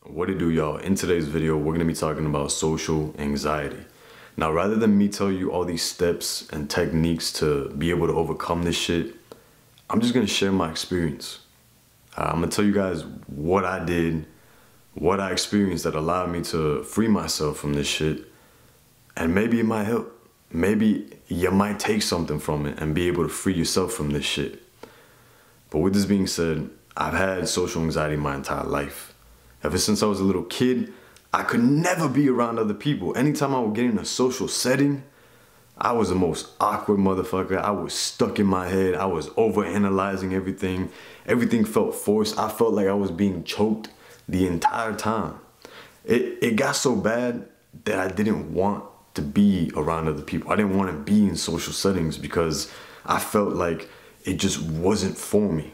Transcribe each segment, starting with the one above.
What it do, y'all? In today's video, we're gonna be talking about social anxiety. Now, rather than me tell you all these steps and techniques to be able to overcome this shit, I'm just gonna share my experience. I'm gonna tell you guys what I did, what I experienced that allowed me to free myself from this shit, and maybe it might help. Maybe you might take something from it and be able to free yourself from this shit. But with this being said, I've had social anxiety my entire life. Ever since I was a little kid, I could never be around other people. Anytime I would get in a social setting, I was the most awkward motherfucker. I was stuck in my head. I was overanalyzing everything. Everything felt forced. I felt like I was being choked the entire time. It got so bad that I didn't want to be around other people. I didn't want to be in social settings because I felt like it just wasn't for me.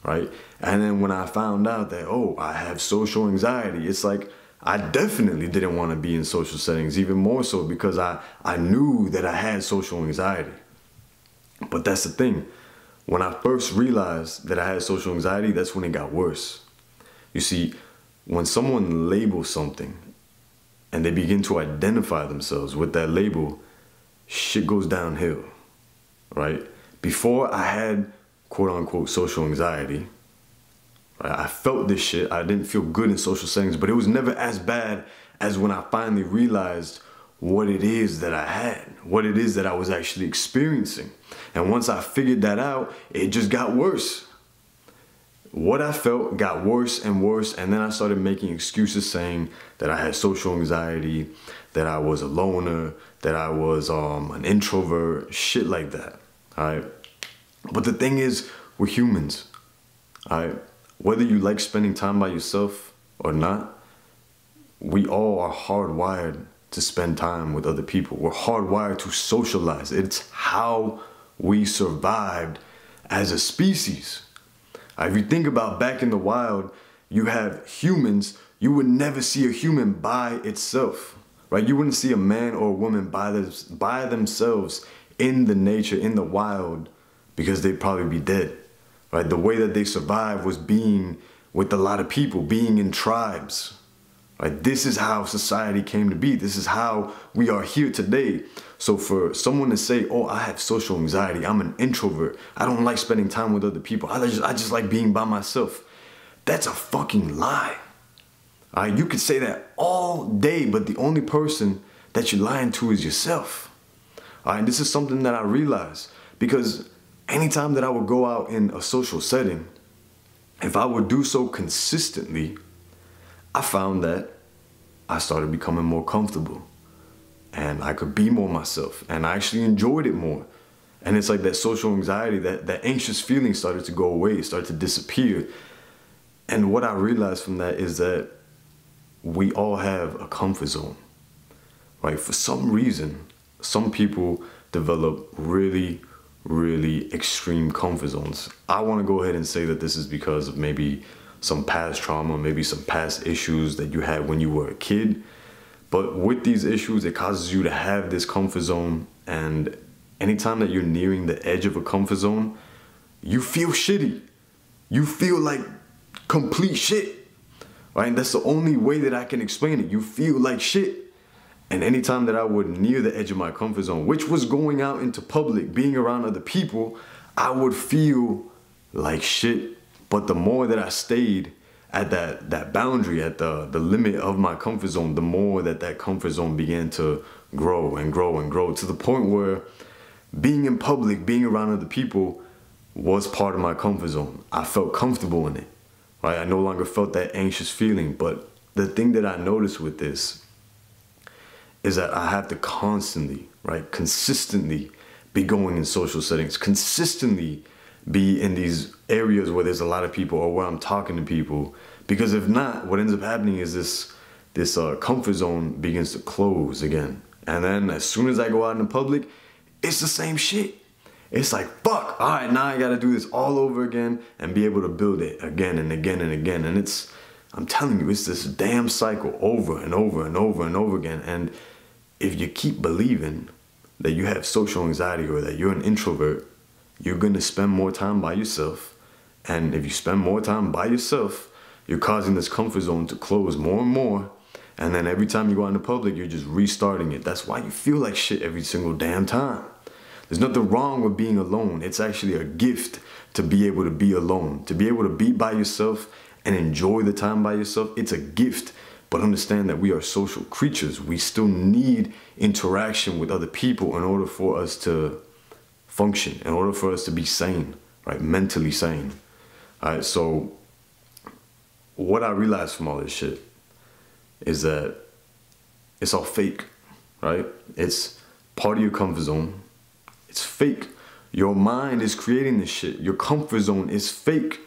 Right? And then when I found out that, oh, I have social anxiety, it's like I definitely didn't want to be in social settings, even more so because I knew that I had social anxiety. But that's the thing. When I first realized that I had social anxiety, that's when it got worse. You see, when someone labels something and they begin to identify themselves with that label, shit goes downhill, right? Before I had quote unquote social anxiety, right? I felt this shit. I didn't feel good in social settings, but it was never as bad as when I finally realized what it is that I had, what it is that I was actually experiencing. And once I figured that out, it just got worse. What I felt got worse and worse, and then I started making excuses saying that I had social anxiety, that I was a loner, that I was an introvert, shit like that, all right? But the thing is, we're humans, all right? Whether you like spending time by yourself or not, we all are hardwired to spend time with other people. We're hardwired to socialize. It's how we survived as a species. If you think about back in the wild, you have humans, you would never see a human by itself, right? You wouldn't see a man or a woman by themselves in the nature, in the wild, because they'd probably be dead, right? The way that they survived was being with a lot of people, being in tribes, right? This is how society came to be. This is how we are here today. So for someone to say, oh, I have social anxiety, I'm an introvert, I don't like spending time with other people, I just like being by myself, that's a fucking lie. All right? You could say that all day, but the only person that you're lying to is yourself. All right? And this is something that I realized because anytime that I would go out in a social setting, if I would do so consistently, I found that I started becoming more comfortable and I could be more myself and I actually enjoyed it more. And it's like that social anxiety, that anxious feeling started to go away, started to disappear. And what I realized from that is that we all have a comfort zone, right? For some reason, some people develop really extreme comfort zones. I want to go ahead and say that this is because of maybe some past trauma, maybe some past issues that you had when you were a kid. But with these issues, it causes you to have this comfort zone. And anytime that you're nearing the edge of a comfort zone, you feel shitty. You feel like complete shit, right? And that's the only way that I can explain it. You feel like shit. And anytime that I would near the edge of my comfort zone, which was going out into public, being around other people, I would feel like shit. But the more that I stayed at that boundary, at the limit of my comfort zone, the more that comfort zone began to grow and grow and grow to the point where being in public, being around other people was part of my comfort zone. I felt comfortable in it, right? I no longer felt that anxious feeling. But the thing that I noticed with this is that I have to constantly, right, consistently be going in social settings, consistently be in these areas where there's a lot of people or where I'm talking to people. Because if not, what ends up happening is this comfort zone begins to close again. And then as soon as I go out in the public, it's the same shit. It's like, fuck, all right, now I gotta do this all over again and be able to build it again and again and again. And I'm telling you, it's this damn cycle over and over and over and over again. And if you keep believing that you have social anxiety or that you're an introvert, you're gonna spend more time by yourself. And if you spend more time by yourself, You're causing this comfort zone to close more and more. And then every time you go out in the public, you're just restarting it. That's why you feel like shit every single damn time. There's nothing wrong with being alone. It's actually a gift to be able to be alone, to be able to be by yourself and enjoy the time by yourself. It's a gift, but understand that we are social creatures. We still need interaction with other people in order for us to function, in order for us to be sane, right? Mentally sane. All right, so what I realized from all this shit is that it's all fake, right? It's part of your comfort zone. It's fake. Your mind is creating this shit. Your comfort zone is fake.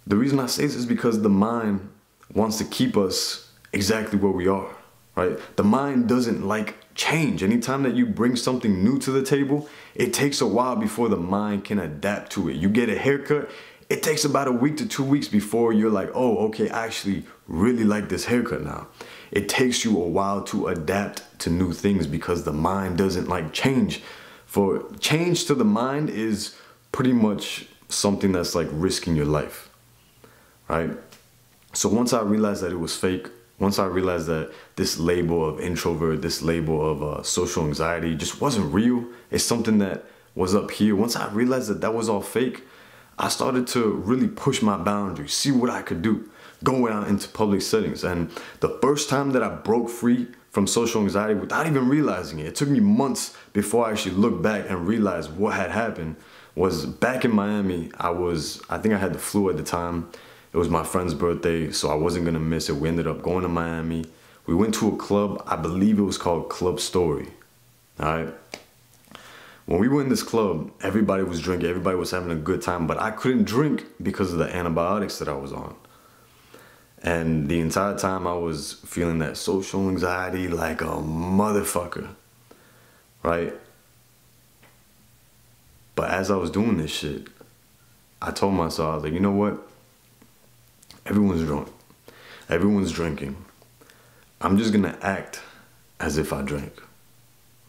The reason I say this is because the mind wants to keep us exactly where we are, right? The mind doesn't like change. Anytime that you bring something new to the table, it takes a while before the mind can adapt to it. You get a haircut, it takes about a week to 2 weeks before you're like, oh, okay, I actually really like this haircut now. It takes you a while to adapt to new things because the mind doesn't like change. For change to the mind is pretty much something that's like risking your life, right? So once I realized that it was fake, once I realized that this label of introvert, this label of social anxiety just wasn't real, it's something that was up here. Once I realized that that was all fake, I started to really push my boundaries, see what I could do, going out into public settings. And the first time that I broke free from social anxiety without even realizing it took me months before I actually looked back and realized what had happened, was back in Miami. I think I had the flu at the time. It was my friend's birthday, so I wasn't gonna miss it. We ended up going to Miami. We went to a club, I believe it was called Club Story, all right? When we were in this club, everybody was drinking, everybody was having a good time, but I couldn't drink because of the antibiotics that I was on. And the entire time I was feeling that social anxiety like a motherfucker, right? But as I was doing this shit, I told myself, I was like, you know what? Everyone's drunk. Everyone's drinking. I'm just gonna act as if I drink.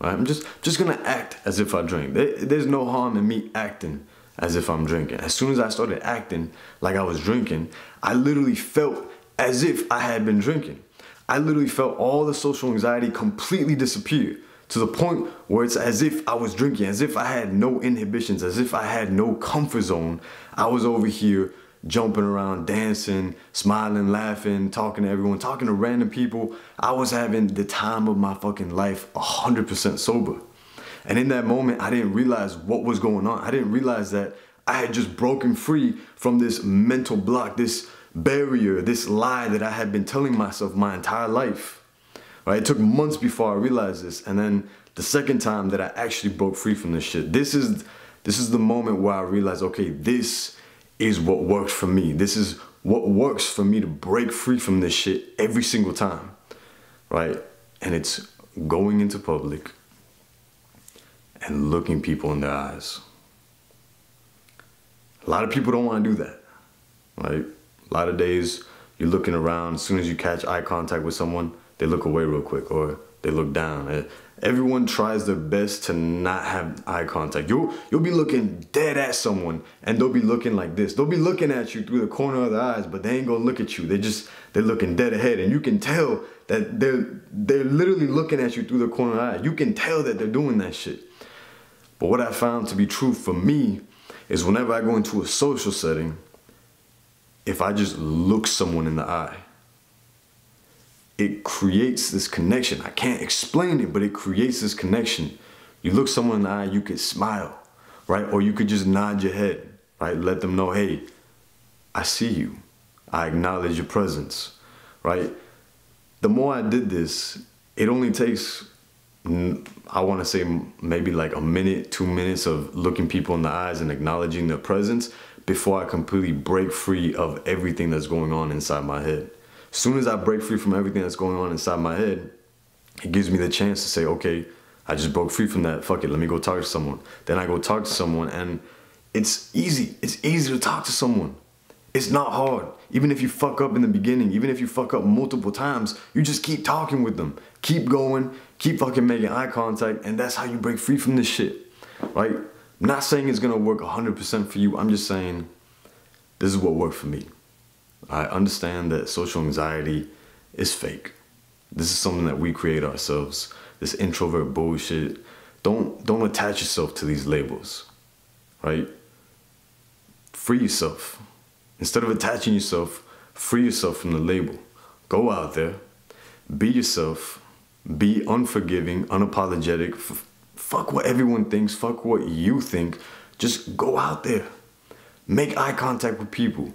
Right? I'm just gonna act as if I drink. There's no harm in me acting as if I'm drinking. As soon as I started acting like I was drinking, I literally felt as if I had been drinking. I literally felt all the social anxiety completely disappear to the point where it's as if I was drinking, as if I had no inhibitions, as if I had no comfort zone. I was over here jumping around, dancing, smiling, laughing, talking to everyone, talking to random people. I was having the time of my fucking life 100% sober. And in that moment, I didn't realize what was going on. I didn't realize that I had just broken free from this mental block, this barrier, this lie that I had been telling myself my entire life. Right? It took months before I realized this. And then the second time that I actually broke free from this shit, this is the moment where I realized, okay, this is what works for me. This is what works for me to break free from this shit every single time, right? And it's going into public and looking people in their eyes. A lot of people don't want to do that, right? A lot of days you're looking around, as soon as you catch eye contact with someone, they look away real quick or they look down. Everyone tries their best to not have eye contact. You'll be looking dead at someone and they'll be looking like this. They'll be looking at you through the corner of their eyes, but they ain't gonna look at you. They're looking dead ahead, and you can tell that they're literally looking at you through the corner of their eye. You can tell that they're doing that shit. But what I found to be true for me is whenever I go into a social setting, if I just look someone in the eye, it creates this connection. I can't explain it, but it creates this connection. You look someone in the eye, you could smile, right? Or you could just nod your head, right? Let them know, hey, I see you. I acknowledge your presence, right? The more I did this, it only takes, I want to say maybe like a minute, 2 minutes of looking people in the eyes and acknowledging their presence before I completely break free of everything that's going on inside my head. As soon as I break free from everything that's going on inside my head, it gives me the chance to say, okay, I just broke free from that. Fuck it, let me go talk to someone. Then I go talk to someone, and it's easy. It's easy to talk to someone. It's not hard. Even if you fuck up in the beginning, even if you fuck up multiple times, you just keep talking with them. Keep going, keep fucking making eye contact, and that's how you break free from this shit, right? I'm not saying it's gonna work 100% for you. I'm just saying this is what worked for me. I understand that social anxiety is fake. This is something that we create ourselves. This introvert bullshit. Don't attach yourself to these labels, right? Free yourself. Instead of attaching yourself, free yourself from the label. Go out there, be yourself, be unforgiving, unapologetic. Fuck what everyone thinks, fuck what you think. Just go out there. Make eye contact with people,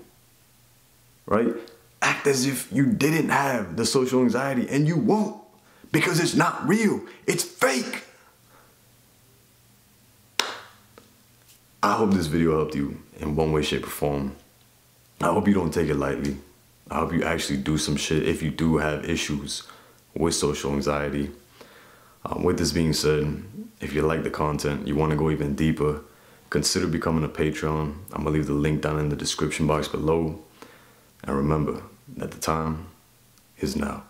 right? Act as if you didn't have the social anxiety, and you won't, because it's not real. It's fake. I hope this video helped you in one way, shape, or form. I hope you don't take it lightly. I hope you actually do some shit if you do have issues with social anxiety. With this being said, if you like the content, you want to go even deeper, consider becoming a Patreon. I'm going to leave the link down in the description box below. And remember that the time is now.